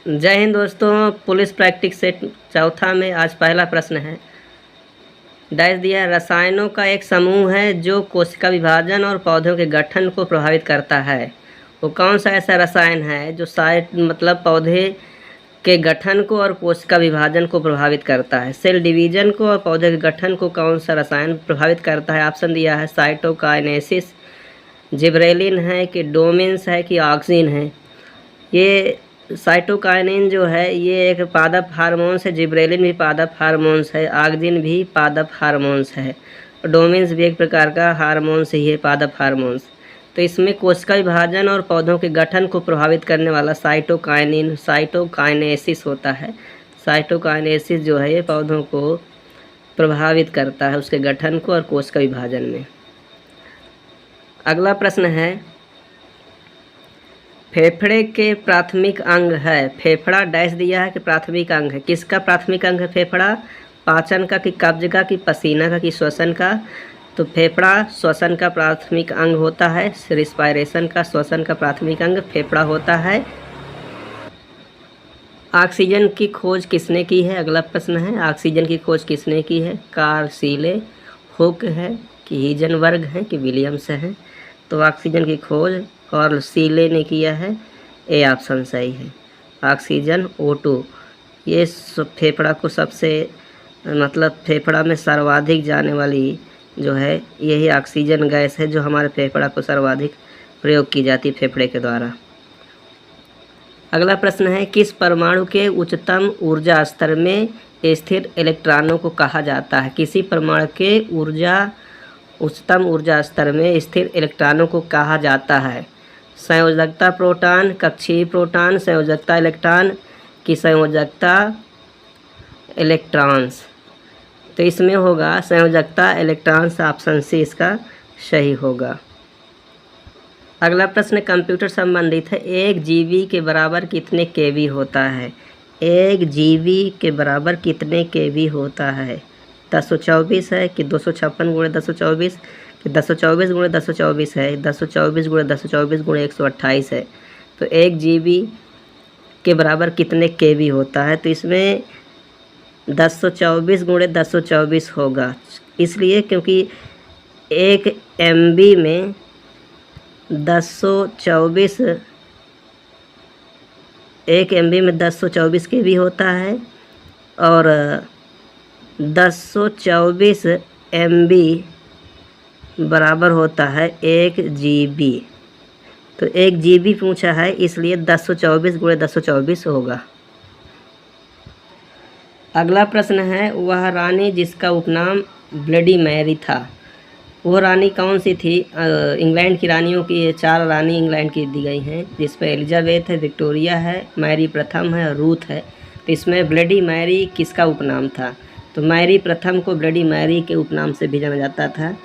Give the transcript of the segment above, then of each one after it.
जय हिंद दोस्तों। Police practice set चौथा में आज पहला प्रश्न है। डायस दिया है, रसायनों का एक समूह है जो कोशिका विभाजन और पौधों के गठन को प्रभावित करता है। वो कौन सा ऐसा रसायन है जो पौधे के गठन को और कोशिका विभाजन को प्रभावित करता है? सेल डिवीजन को और पौधे के गठन को कौन सा रसायन प्रभावित करता है? ऑप्शन दिया है साइटोकाइनेसिस, जिबरेलिन है कि डोमिन्स है कि ऑक्सिन है। ये साइटोकाइनिन जो है ये एक पादप हार्मोन्स है, जिब्रेलिन भी पादप हार्मोन्स है, ऑक्सिन भी पादप हार्मोन्स है, डोमिन्स भी एक प्रकार का हार्मोन्स ही है, पादप हार्मोन्स। तो इसमें कोशिका विभाजन और पौधों के गठन को प्रभावित करने वाला साइटोकाइनेसिस होता है। साइटोकाइनेसिस जो है ये पौधों को प्रभावित करता है, उसके गठन को और कोशिका विभाजन में। अगला प्रश्न है, फेफड़े के प्राथमिक अंग है। फेफड़ा डैश दिया है कि प्राथमिक अंग है। किसका प्राथमिक अंग है फेफड़ा? पाचन का कि कब्ज का कि पसीना का कि श्वसन का? तो फेफड़ा श्वसन का प्राथमिक अंग होता है। रिस्पायरेशन का, श्वसन का प्राथमिक अंग फेफड़ा होता है। ऑक्सीजन की खोज किसने की है? अगला प्रश्न है, ऑक्सीजन की खोज किसने की है? कार्ल सीले, हुक है कि हीजनबर्ग है कि विलियम्स है? तो ऑक्सीजन की खोज कार्ल सीले ने किया है। ए ऑप्शन सही है। ऑक्सीजन O2 ये फेफड़ा को सबसे फेफड़ा में सर्वाधिक जाने वाली जो है यही ऑक्सीजन गैस है जो हमारे फेफड़ा को सर्वाधिक प्रयोग की जाती है फेफड़े के द्वारा। अगला प्रश्न है, किस परमाणु के उच्चतम ऊर्जा स्तर में स्थिर इलेक्ट्रॉनों को कहा जाता है? किसी परमाणु के उच्चतम ऊर्जा स्तर में स्थिर इलेक्ट्रॉनों को कहा जाता है? संयोजकता प्रोटॉन, कक्षीय प्रोटॉन, संयोजकता इलेक्ट्रॉन की संयोजकता इलेक्ट्रॉन्स? तो इसमें होगा संयोजकता इलेक्ट्रॉन्स, ऑप्शन सी इसका सही होगा। अगला प्रश्न कंप्यूटर संबंधित है। 1 GB के बराबर कितने केवी होता है? 1 GB के बराबर कितने केवी होता है? 1024 है कि 256 गुणे 1024 कि 1024 गुणे 1024 है, 1024 गुणे 1024 गुणे 128 है। तो 1 GB के बराबर कितने केवी होता है? तो इसमें 1024 गुणे 1024 होगा, इसलिए क्योंकि 1 MB में 1024 1 MB में 1024 केवी होता है और 1024 MB बराबर होता है 1 GB। तो 1 GB पूछा है, इसलिए 1024 गुणे 1024 होगा। अगला प्रश्न है, वह रानी जिसका उपनाम ब्लडी मैरी था, वो रानी कौन सी थी? इंग्लैंड की रानियों की 4 रानी इंग्लैंड की दी गई हैं, जिसमें एलिजाबेथ है, विक्टोरिया है, मैरी प्रथम है और रूथ है। तो इसमें ब्लडी मैरी किसका उपनाम था? तो मैरी प्रथम को ब्लडी मैरी के उपनाम से भी जाना जाता था,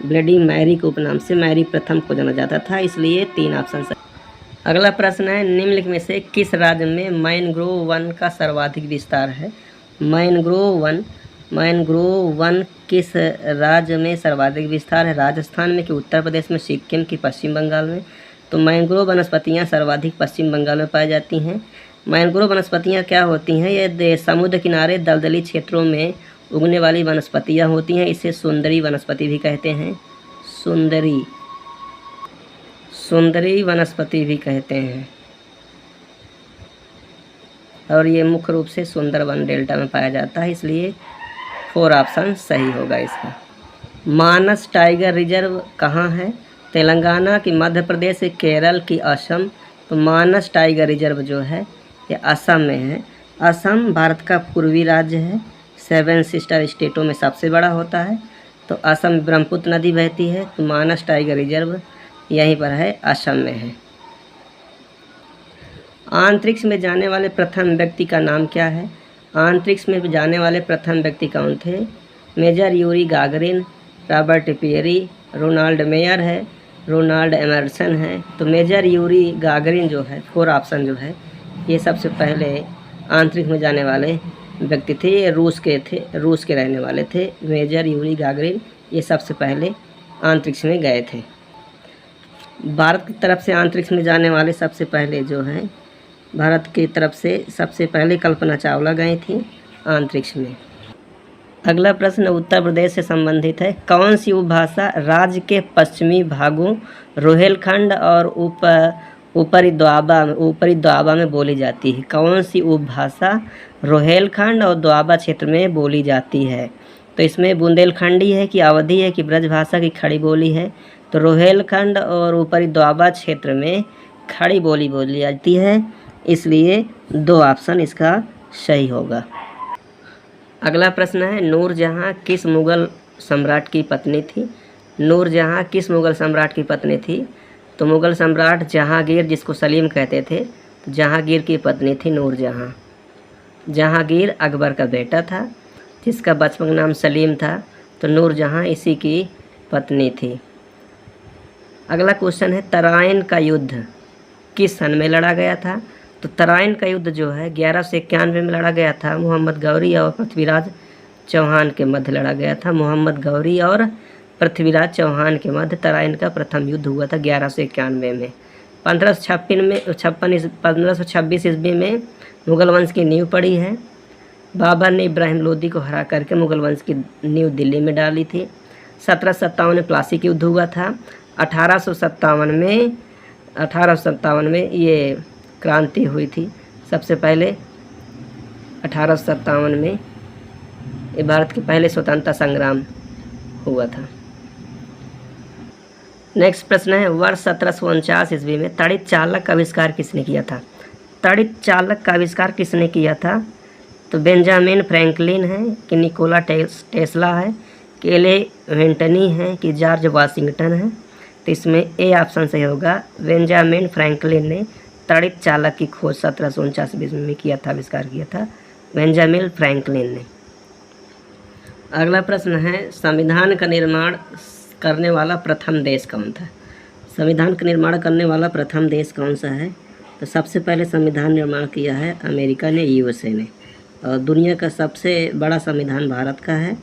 ब्लडी मैरी के उपनाम से मैरी प्रथम को जाना जाता था, इसलिए 3 ऑप्शन सही। अगला प्रश्न है, निम्नलिखित में से किस राज्य में मैनग्रोव वन का सर्वाधिक विस्तार है? मैनग्रोव वन किस राज्य में सर्वाधिक विस्तार है? राजस्थान में कि उत्तर प्रदेश में, सिक्किम की पश्चिम बंगाल में? तो मैनग्रोव वनस्पतियाँ सर्वाधिक पश्चिम बंगाल में पाई जाती हैं। मैनग्रोव वनस्पतियाँ क्या होती हैं? ये समुद्र किनारे दलदली क्षेत्रों में उगने वाली वनस्पतियाँ होती हैं। इसे सुंदरी वनस्पति भी कहते हैं, सुंदरी वनस्पति भी कहते हैं। और ये मुख्य रूप से सुंदरवन डेल्टा में पाया जाता है, इसलिए 4 ऑप्शन सही होगा इसका। मानस टाइगर रिजर्व कहाँ है? तेलंगाना की, मध्य प्रदेश की, केरल की, असम? तो मानस टाइगर रिजर्व जो है ये असम में है। असम भारत का पूर्वी राज्य है, 7 सिस्टर स्टेटों में सबसे बड़ा होता है। तो असम ब्रह्मपुत्र नदी बहती है, तो मानस टाइगर रिजर्व यहीं पर है, असम में है। अंतरिक्ष में जाने वाले प्रथम व्यक्ति का नाम क्या है? अंतरिक्ष में जाने वाले प्रथम व्यक्ति कौन थे? Major Yuri Gagarin, Robert Peary, Ronald Mayer है, रोनाल्ड एमर्सन है। तो मेजर यूरी गागरिन जो है, 4 ऑप्शन जो है ये सबसे पहले अंतरिक्ष में जाने वाले व्यक्ति थे। ये रूस के रहने वाले थे। मेजर यूरी गागरिन ये सबसे पहले अंतरिक्ष में गए थे। भारत की तरफ से अंतरिक्ष में जाने वाले सबसे पहले जो हैं भारत की तरफ से सबसे पहले कल्पना चावला गई थी अंतरिक्ष में। अगला प्रश्न उत्तर प्रदेश से संबंधित है। कौन सी उपभाषा राज्य के पश्चिमी भागों रोहेलखंड और ऊपरी दोआबा में बोली जाती है? कौन सी उपभाषा रोहेलखंड और दोआबा क्षेत्र में बोली जाती है? तो इसमें बुंदेलखंडी है कि अवधी है कि ब्रजभाषा की खड़ी बोली है? तो रोहेलखंड और ऊपरी दोआबा क्षेत्र में खड़ी बोली बोली जाती है, इसलिए 2 ऑप्शन इसका सही होगा। अगला प्रश्न है नूरजहाँ किस मुग़ल सम्राट की पत्नी थी? नूरजहाँ किस मुग़ल सम्राट की पत्नी थी? तो मुग़ल सम्राट जहांगीर, जिसको सलीम कहते थे, तो जहांगीर की पत्नी थी नूरजहाँ। जहांगीर अकबर का बेटा था जिसका बचपन का नाम सलीम था, तो नूरजहाँ इसी की पत्नी थी। अगला क्वेश्चन है तराइन का युद्ध किस सन में लड़ा गया था? तो तराइन का युद्ध जो है 1191 में लड़ा गया था। मोहम्मद गौरी और पृथ्वीराज चौहान के मध्य लड़ा गया था। मोहम्मद गौरी और पृथ्वीराज चौहान के मध्य तराइन का प्रथम युद्ध हुआ था 1191 में। 1526 ईस्वी में मुग़ल वंश की नींव पड़ी है। बाबर ने इब्राहिम लोदी को हरा करके मुग़ल वंश की नींव दिल्ली में डाली थी। 1757 में प्लासी का युद्ध हुआ था। 1857 में ये क्रांति हुई थी। सबसे पहले 1857 में ये भारत के पहले स्वतंत्रता संग्राम हुआ था। नेक्स्ट प्रश्न है वर्ष 1749 ईस्वी में तड़ित चालक का आविष्कार किसने किया था? तड़ित चालक का आविष्कार किसने किया था? तो बेंजामिन फ्रैंकलिन है कि निकोला टेस्ला है कि एले वेंटनी है कि जॉर्ज वाशिंगटन है? तो इसमें ए ऑप्शन सही होगा। बेंजामिन फ्रैंकलिन ने तड़ित चालक की खोज 1749 ईस्वी में किया था, आविष्कार किया था बेंजामिन फ्रैंकलिन ने। अगला प्रश्न है संविधान का निर्माण करने वाला प्रथम देश कौन था? संविधान का निर्माण करने वाला प्रथम देश कौन सा है? तो सबसे पहले संविधान निर्माण किया है अमेरिका ने, यूएसए ने। और दुनिया का सबसे बड़ा संविधान भारत का है।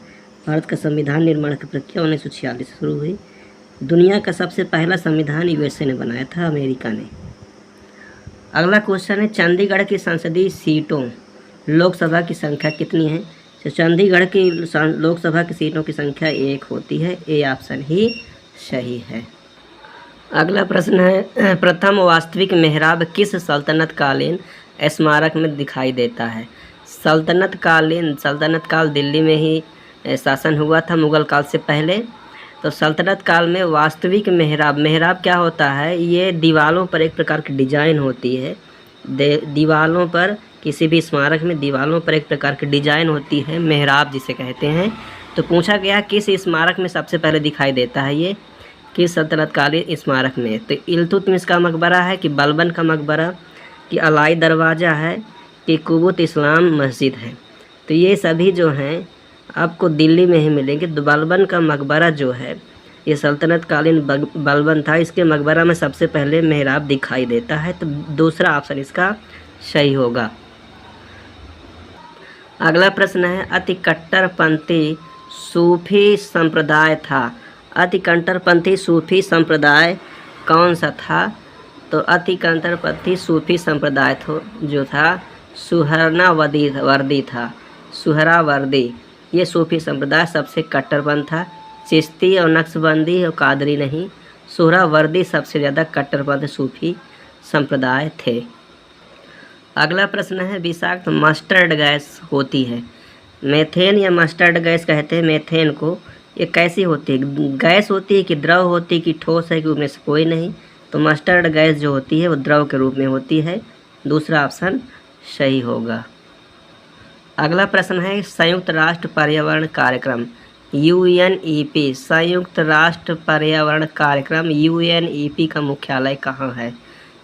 भारत का संविधान निर्माण की प्रक्रिया 1946 से शुरू हुई। दुनिया का सबसे पहला संविधान यूएसए ने बनाया था, अमेरिका ने। अगला क्वेश्चन है चंडीगढ़ की संसदीय सीटों लोकसभा की संख्या कितनी है? तो चंडीगढ़ की लोकसभा की सीटों की संख्या 1 होती है। ए ऑप्शन ही सही है। अगला प्रश्न है प्रथम वास्तविक मेहराब किस सल्तनत कालीन स्मारक में दिखाई देता है? सल्तनत काल दिल्ली में ही शासन हुआ था मुग़ल काल से पहले। तो सल्तनत काल में वास्तविक मेहराब क्या होता है? ये दीवारों पर एक प्रकार की डिजाइन होती है। दीवारों पर किसी भी स्मारक में दीवारों पर एक प्रकार की डिजाइन होती है, मेहराब जिसे कहते हैं। तो पूछा गया किस स्मारक में सबसे पहले दिखाई देता है ये, किस सल्तनतकालीन स्मारक में? तो इल्तुतमिश का मकबरा है कि बलबन का मकबरा कि अलाई दरवाज़ा है कि कुबुत इस्लाम मस्जिद है? तो ये सभी जो हैं आपको दिल्ली में ही मिलेंगे। तो बलबन का मकबरा जो है ये सल्तनतकालीन बलबन था, इसके मकबरा में सबसे पहले मेहराब दिखाई देता है। तो दूसरा ऑप्शन इसका सही होगा। अगला प्रश्न है अति कट्टरपंथी सूफी संप्रदाय था। अति कट्टरपंथी सूफी संप्रदाय कौन सा था? तो अति कट्टरपंथी सूफी संप्रदाय जो था सुहरावर्दी था। सुहरावर्दी ये सूफी संप्रदाय सबसे कट्टरपंथ था। चिश्ती और नक्शबंदी और कादरी नहीं, सुहरावर्दी सबसे ज़्यादा कट्टरपंथ सूफी संप्रदाय थे। अगला प्रश्न है विषाक्त मस्टर्ड गैस होती है, मेथेन या मस्टर्ड गैस कहते हैं मेथेन को, ये कैसी होती है? गैस होती है कि द्रव होती है कि ठोस है कि उनमें से कोई नहीं? तो मस्टर्ड गैस जो होती है वो द्रव के रूप में होती है। दूसरा ऑप्शन सही होगा। अगला प्रश्न है संयुक्त राष्ट्र पर्यावरण कार्यक्रम UNEP, संयुक्त राष्ट्र पर्यावरण कार्यक्रम UNEP का मुख्यालय कहाँ है?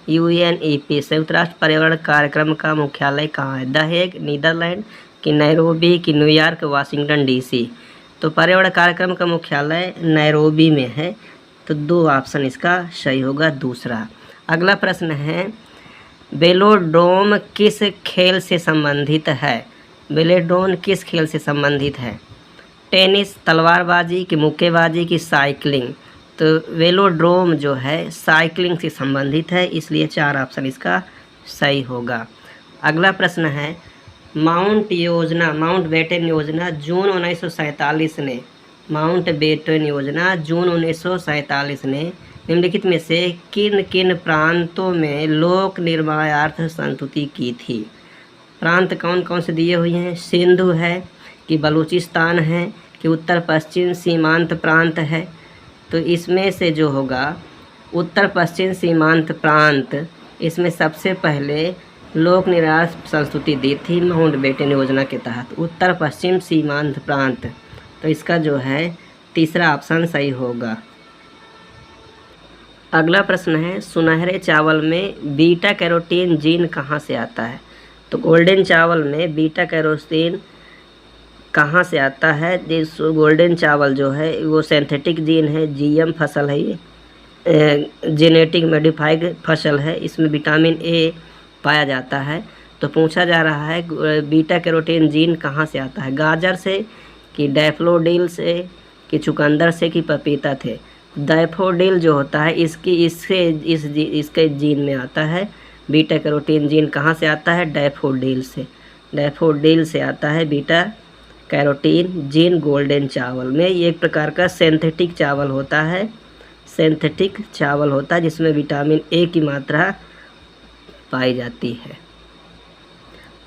UNEP संयुक्त राष्ट्र पर्यावरण कार्यक्रम का मुख्यालय कहाँ है? द हेग, नीदरलैंड कि नैरोबी कि न्यूयॉर्क, वाशिंगटन DC? तो पर्यावरण कार्यक्रम का मुख्यालय नैरोबी में है। तो 2 ऑप्शन इसका सही होगा, दूसरा। अगला प्रश्न है वेलोड्रोम किस खेल से संबंधित है? वेलोड्रोम किस खेल से संबंधित है? टेनिस, तलवारबाजी कि मुक्केबाजी कि साइकिलिंग? तो वेलोड्रोम जो है साइकिलिंग से संबंधित है, इसलिए 4 ऑप्शन इसका सही होगा। अगला प्रश्न है, माउंटबेटन योजना जून 1947 ने माउंटबेटन योजना जून 1947 ने निम्नलिखित में से किन किन प्रांतों में लोक निर्माणार्थ संस्तुति की थी? प्रांत कौन कौन से दिए हुए हैं? सिंधु है कि बलूचिस्तान है कि उत्तर पश्चिम सीमांत प्रांत है? तो इसमें से जो होगा उत्तर पश्चिम सीमांत प्रांत, इसमें सबसे पहले लोक निर्माण संस्तुति दी थी माउंटबेटन योजना के तहत, उत्तर पश्चिम सीमांत प्रांत। तो इसका जो है तीसरा ऑप्शन सही होगा। अगला प्रश्न है, सुनहरे चावल में बीटा कैरोटीन जीन कहाँ से आता है? तो गोल्डन चावल में बीटा कैरोटीन कहाँ से आता है? जिस गोल्डन चावल जो है वो सिंथेटिक जीन है, जीएम फसल है, ये जेनेटिक मॉडिफाइड फसल है, इसमें विटामिन ए पाया जाता है। तो पूछा जा रहा है बीटा कैरोटीन जीन कहाँ से आता है? गाजर से कि डैफोडिल से कि चुकंदर से कि पपीता थे? डैफोडिल जो होता है इसके जीन में आता है। बीटा कैरोटीन जीन कहाँ से आता है? डैफोडिल से। डैफोडिल से आता है बीटा कैरोटीन जीन गोल्डन चावल में। ये एक प्रकार का सिंथेटिक चावल होता है, जिसमें विटामिन ए की मात्रा पाई जाती है।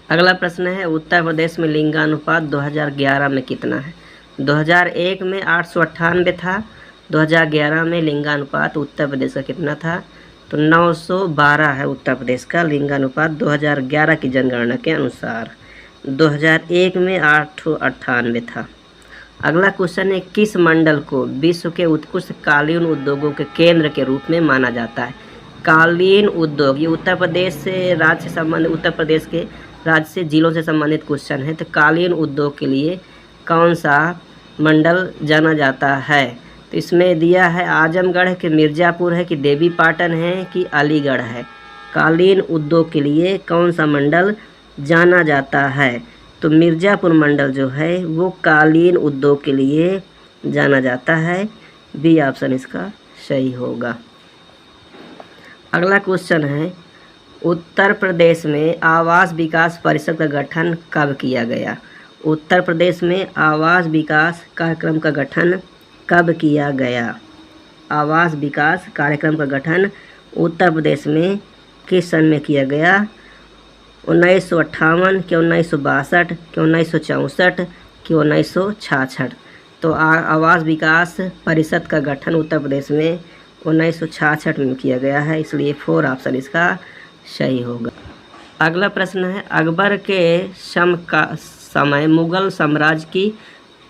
अगला प्रश्न है, उत्तर प्रदेश में लिंगानुपात 2011 में कितना है? 2001 में 898 था, 2011 में लिंगानुपात उत्तर प्रदेश का कितना था? तो 912 है उत्तर प्रदेश का लिंगानुपात 2011 की जनगणना के अनुसार। 2001 में 898 था। अगला क्वेश्चन है, किस मंडल को विश्व के उत्कृष्ट कालीन उद्योगों के केंद्र के रूप में माना जाता है? कालीन उद्योग, ये उत्तर प्रदेश से राज्य से संबंधित, उत्तर प्रदेश के राज्य से जिलों से संबंधित क्वेश्चन है। तो कालीन उद्योग के लिए कौन सा मंडल जाना जाता है? तो इसमें दिया है आजमगढ़ है कि मिर्ज़ापुर है कि देवी पाटन है कि अलीगढ़ है? कालीन उद्योग के लिए कौन सा मंडल जाना जाता है? तो मिर्ज़ापुर मंडल जो है वो कालीन उद्योग के लिए जाना जाता है। बी ऑप्शन इसका सही होगा। अगला क्वेश्चन है, उत्तर प्रदेश में आवास विकास परिषद का गठन कब किया गया? उत्तर प्रदेश में आवास विकास कार्यक्रम का गठन कब किया गया? आवास विकास कार्यक्रम का गठन उत्तर प्रदेश में किस सन में किया गया? 1958 कि 1962 कि 1964 कि 1966? तो आवास विकास परिषद का गठन उत्तर प्रदेश में 1966 में किया गया है, इसलिए 4 ऑप्शन इसका सही होगा। अगला प्रश्न है, अकबर के समय मुगल साम्राज्य की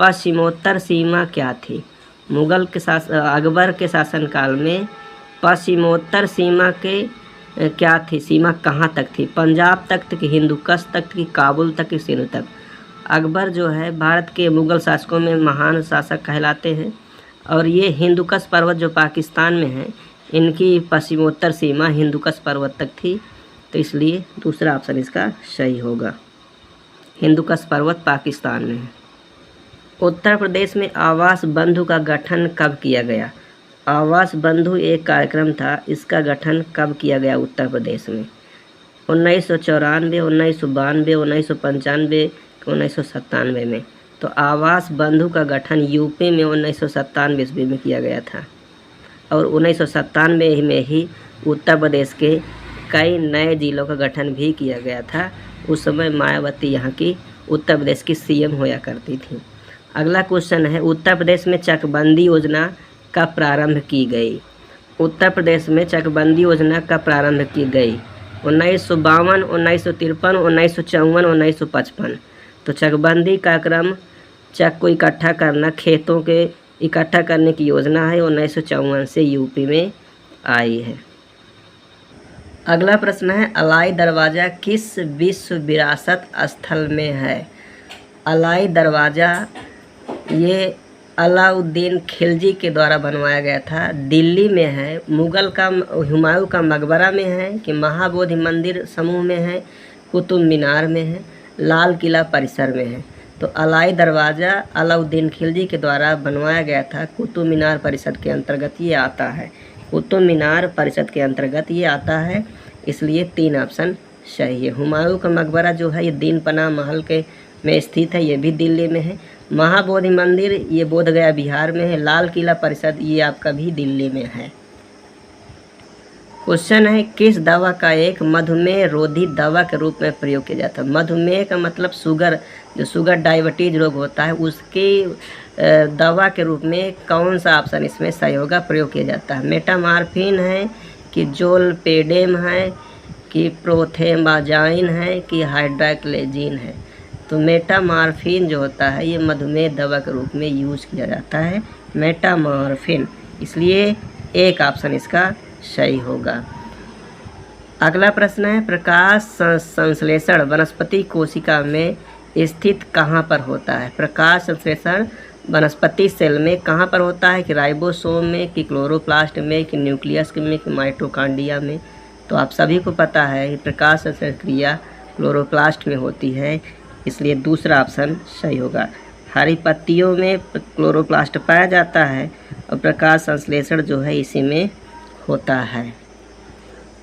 पश्चिमोत्तर सीमा क्या थी? अकबर के शासनकाल में पश्चिमोत्तर सीमा के क्या थी? सीमा कहाँ तक थी? पंजाब तक थी कि हिंदुकुश तक थी कि काबुल तक कि सिंध तक? अकबर जो है भारत के मुगल शासकों में महान शासक कहलाते हैं और ये हिंदुकुश पर्वत जो पाकिस्तान में है, इनकी पश्चिमोत्तर सीमा हिंदुकुश पर्वत तक थी। तो इसलिए दूसरा ऑप्शन इसका सही होगा। हिंदुकुश पर्वत पाकिस्तान में है। उत्तर प्रदेश में आवास बंधु का गठन कब किया गया? आवास बंधु एक कार्यक्रम था, इसका गठन कब किया गया उत्तर प्रदेश में? 1994, 1992, 1995, 1997 में। तो आवास बंधु का गठन यूपी में 1997 ईस्वी में किया गया था और 1997 में ही उत्तर प्रदेश के कई नए जिलों का गठन भी किया गया था। उस समय मायावती यहाँ की उत्तर प्रदेश की सीएम होया करती थी। अगला क्वेश्चन है, उत्तर प्रदेश में चकबंदी योजना कब प्रारंभ की गई? उत्तर प्रदेश में चकबंदी योजना कब प्रारंभ की गई? 1952, 1953, 1954, 1955। तो चकबंदी का क्रम चक को इकट्ठा करना, खेतों के इकट्ठा करने की योजना है, 1954 से यूपी में आई है। अगला प्रश्न है, अलाई दरवाज़ा किस विश्व विरासत स्थल में है? अलाई दरवाज़ा ये अलाउद्दीन खिलजी के द्वारा बनवाया गया था, दिल्ली में है। मुगल का हुमायूं का मकबरा में है कि महाबोधि मंदिर समूह में है, कुतुब मीनार में है, लाल किला परिसर में है? तो अलाई दरवाज़ा अलाउद्दीन खिलजी के द्वारा बनवाया गया था, कुतुब मीनार परिषद के अंतर्गत ये आता है। कुतुब मीनार परिषद के अंतर्गत ये आता है। इसलिए 3 ऑप्शन सही है। हुमायूं का मकबरा जो है ये दीन पनाह महल के में स्थित है, ये भी दिल्ली में है। महाबोधि मंदिर ये बोधगया बिहार में है। लाल किला परिषद ये आपका भी दिल्ली में है। क्वेश्चन है किस दवा का एक मधुमेह रोधी दवा के रूप में प्रयोग किया जाता है। मधुमेह का मतलब शुगर, जो शुगर डायबिटीज रोग होता है उसकी दवा के रूप में कौन सा ऑप्शन इसमें सही होगा, प्रयोग किया जाता है। मेटामार्फिन है कि जोलपेडेम है कि प्रोथेमाजाइन है कि हाइड्राक्लेजिन है। तो मेटामार्फिन जो होता है ये मधुमेह दवा के रूप में यूज किया जाता है, मेटामार्फिन, इसलिए एक ऑप्शन इसका सही होगा। अगला प्रश्न है प्रकाश संश्लेषण वनस्पति कोशिका में स्थित कहाँ पर होता है। प्रकाश संश्लेषण वनस्पति सेल में कहाँ पर होता है कि राइबोसोम में कि क्लोरोप्लास्ट में कि न्यूक्लियस में कि माइटोकॉन्ड्रिया में। तो आप सभी को पता है कि प्रकाश संश्लेषण क्रिया क्लोरोप्लास्ट में होती है, इसलिए दूसरा ऑप्शन सही होगा। हरी पत्तियों में क्लोरोप्लास्ट पाया जाता है और प्रकाश संश्लेषण जो है इसी में होता है।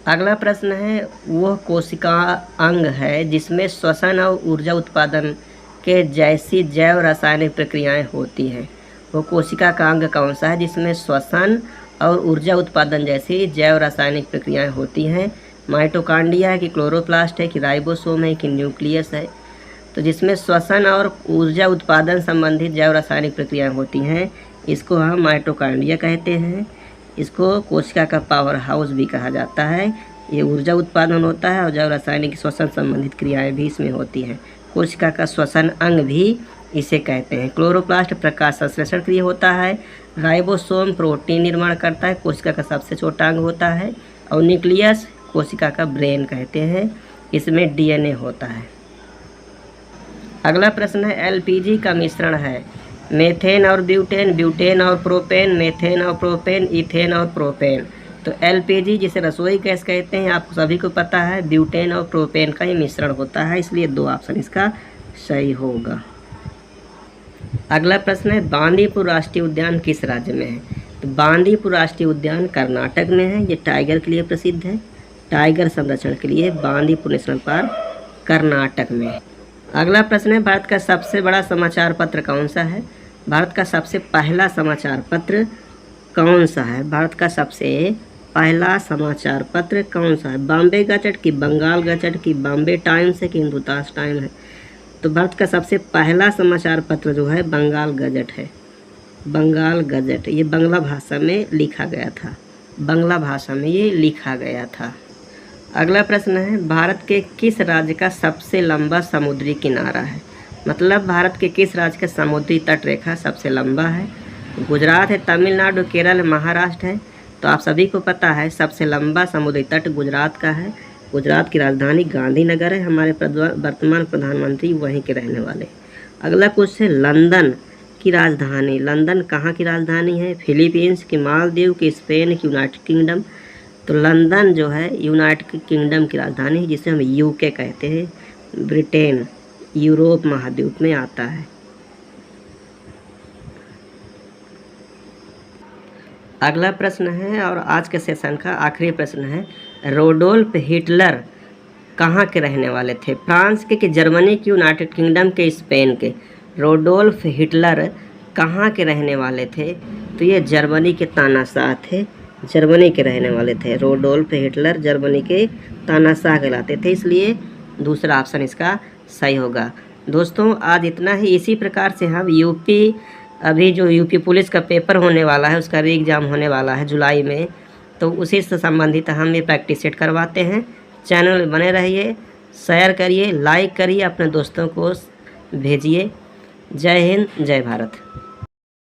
अगला प्रश्न है वह कोशिका अंग है जिसमें श्वसन और ऊर्जा उत्पादन के जैसी जैव रासायनिक प्रक्रियाएं होती हैं। वो कोशिका का अंग कौन सा है जिसमें श्वसन और ऊर्जा उत्पादन जैसी जैव रासायनिक प्रक्रियाएं होती हैं। माइटोकॉन्ड्रिया है कि क्लोरोप्लास्ट है कि राइबोसोम है कि न्यूक्लियस है। तो जिसमें श्वसन और ऊर्जा उत्पादन संबंधित जैव रासायनिक प्रक्रियाएं होती हैं इसको हम माइटोकॉन्ड्रिया कहते हैं। इसको कोशिका का पावर हाउस भी कहा जाता है। ये ऊर्जा उत्पादन होता है और जैव रासायनिक श्वसन संबंधित क्रियाएं भी इसमें होती हैं। कोशिका का श्वसन अंग भी इसे कहते हैं। क्लोरोप्लास्ट प्रकाश संश्लेषण क्रिया होता है। राइबोसोम प्रोटीन निर्माण करता है, कोशिका का सबसे छोटा अंग होता है। और न्यूक्लियस कोशिका का ब्रेन कहते हैं, इसमें डीएनए होता है। अगला प्रश्न है एलपीजी का मिश्रण है मेथेन और ब्यूटेन, ब्यूटेन और प्रोपेन, मेथेन और प्रोपेन, इथेन और प्रोपेन। तो एलपीजी जिसे रसोई गैस कहते हैं आपको सभी को पता है, ब्यूटेन और प्रोपेन का ही मिश्रण होता है, इसलिए 2 ऑप्शन इसका सही होगा। अगला प्रश्न है बांदीपुर राष्ट्रीय उद्यान किस राज्य में है। तो बांदीपुर राष्ट्रीय उद्यान कर्नाटक में है। ये टाइगर के लिए प्रसिद्ध है, टाइगर संरक्षण के लिए बांदीपुर नेशनल पार्क कर्नाटक में है। अगला प्रश्न है भारत का सबसे बड़ा समाचार पत्र कौन सा है। भारत का सबसे पहला समाचार पत्र कौन सा है। भारत का सबसे पहला समाचार पत्र कौन सा है। बॉम्बे गजट की बंगाल गजट की बॉम्बे टाइम्स है कि हिंदुस्तान टाइम है। तो भारत का सबसे पहला समाचार पत्र जो है बंगाल गजट है। बंगाल गजट ये बांग्ला भाषा में लिखा गया था, बांग्ला भाषा में ये लिखा गया था। अगला प्रश्न है भारत के किस राज्य का सबसे लंबा समुद्री किनारा है। मतलब भारत के किस राज्य का समुद्री तट रेखा सबसे लंबा है। गुजरात है, तमिलनाडु, केरल, महाराष्ट्र है। तो आप सभी को पता है सबसे लंबा समुद्री तट गुजरात का है। गुजरात की राजधानी गांधीनगर है। हमारे वर्तमान प्रधानमंत्री वहीं के रहने वाले। अगला क्वेश्चन लंदन की राजधानी, लंदन कहाँ की राजधानी है। फिलीपींस की, मालदीव की, स्पेन की, यूनाइटेड किंगडम। तो लंदन जो है यूनाइटेड किंगडम की राजधानी है, जिसे हम यूके कहते हैं। ब्रिटेन यूरोप महाद्वीप में आता है। अगला प्रश्न है और आज के सेशन का आखिरी प्रश्न है रोडोल्फ हिटलर कहाँ के रहने वाले थे। फ्रांस के कि जर्मनी के, यूनाइटेड किंगडम के, स्पेन के। रोडोल्फ हिटलर कहाँ के रहने वाले थे। तो ये जर्मनी के तानाशाह थे, जर्मनी के रहने वाले थे। रोडोल्फ हिटलर जर्मनी के तानाशाह कहलाते थे, इसलिए दूसरा ऑप्शन इसका सही होगा। दोस्तों आज इतना ही। इसी प्रकार से हम यूपी अभी जो यूपी पुलिस का पेपर होने वाला है उसका री एग्ज़ाम होने वाला है जुलाई में, तो उसी से संबंधित हम ये प्रैक्टिस सेट करवाते हैं। चैनल में बने रहिए, शेयर करिए, लाइक करिए, अपने दोस्तों को भेजिए। जय हिंद, जय भारत।